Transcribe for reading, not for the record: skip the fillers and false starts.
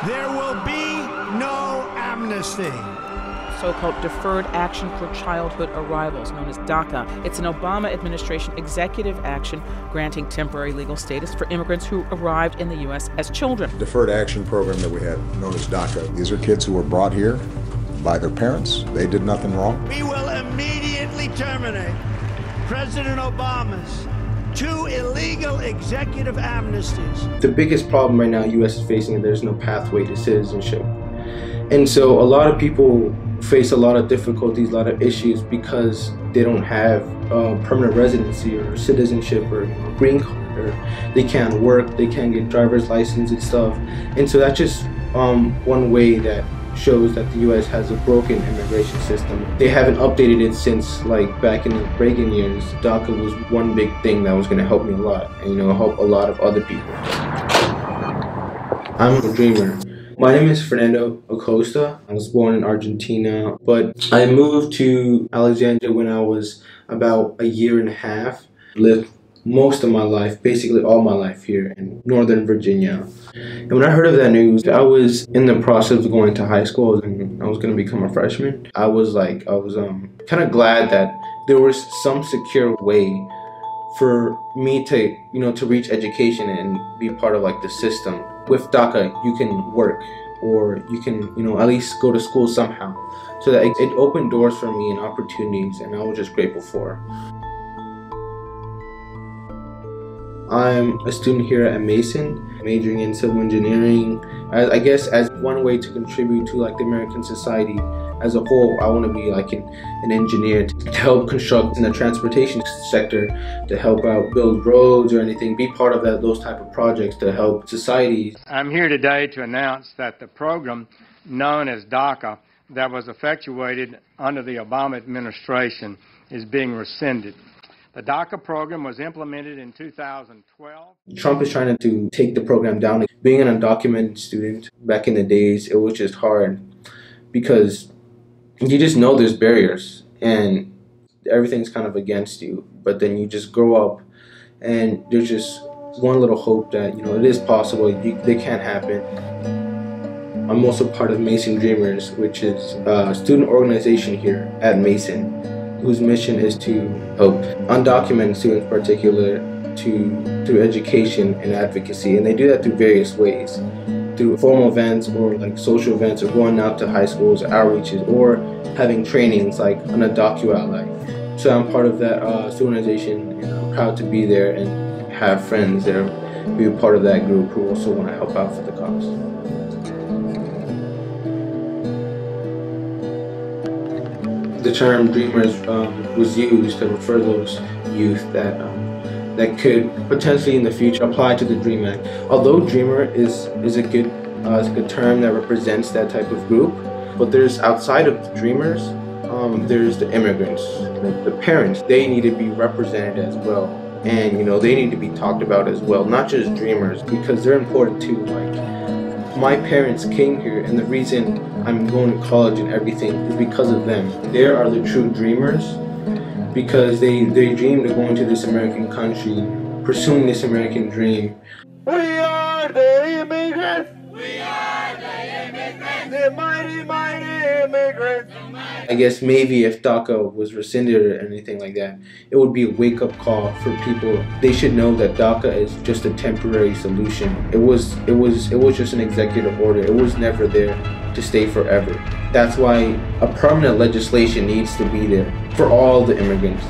There will be no amnesty. So-called Deferred Action for Childhood Arrivals, known as DACA. It's an Obama administration executive action granting temporary legal status for immigrants who arrived in the U.S. as children. Deferred action program that we had, known as DACA. These are kids who were brought here by their parents. They did nothing wrong. We will immediately terminate President Obama's 2 illegal executive amnesties. The biggest problem right now U.S. is facing is there's no pathway to citizenship. And so a lot of people face a lot of difficulties, a lot of issues because they don't have permanent residency or citizenship or green card, or they can't work, they can't get driver's license and stuff. And so that's just one way that shows that the U.S. has a broken immigration system. They haven't updated it since like back in the Reagan years. DACA was one big thing that was going to help me a lot and help a lot of other people. I'm a dreamer. My name is Fernando Acosta. I was born in Argentina, but I moved to Alexandria when I was about a year and a half. Lived most of my life, basically all my life here in Northern Virginia. And when I heard of that news, I was in the process of going to high school and I was going to become a freshman. I was kind of glad that there was some secure way for me to, to reach education and be part of like the system. With DACA, you can work or you can, at least go to school somehow. So that it opened doors for me and opportunities, and I was just grateful for. I'm a student here at Mason, majoring in civil engineering. I guess as one way to contribute to like the American society as a whole, I want to be like an engineer to help construct in the transportation sector, to help out build roads or anything, be part of those type of projects to help society. I'm here today to announce that the program known as DACA that was effectuated under the Obama administration is being rescinded. The DACA program was implemented in 2012. Trump is trying to take the program down. Being an undocumented student back in the days, it was just hard because you just know there's barriers and everything's kind of against you. But then you just grow up and there's just one little hope that, it is possible, they can happen. I'm also part of Mason Dreamers, which is a student organization here at Mason, whose mission is to help undocumented students in particular through education and advocacy. And they do that through various ways, through formal events or like social events, or going out to high schools, outreaches, or having trainings like on a DocuAlly. So I'm part of that student organization, and I'm proud to be there and have friends there, be a part of that group who also want to help out for the cause. The term dreamers was used to refer those youth that could potentially in the future apply to the DREAM Act. Although dreamer is a good term that represents that type of group, but there's outside of the dreamers, there's the immigrants, the parents. They need to be represented as well, and they need to be talked about as well, not just dreamers, because they're important too. Like, my parents came here, and the reason I'm going to college and everything is because of them. They are the true dreamers because they dreamed of going to this American country, pursuing this American dream. We are the immigrants! We are the immigrants! The mighty, mighty immigrants! I guess maybe if DACA was rescinded or anything like that, it would be a wake-up call for people. They should know that DACA is just a temporary solution. It was just an executive order. It was never there to stay forever. That's why a permanent legislation needs to be there for all the immigrants.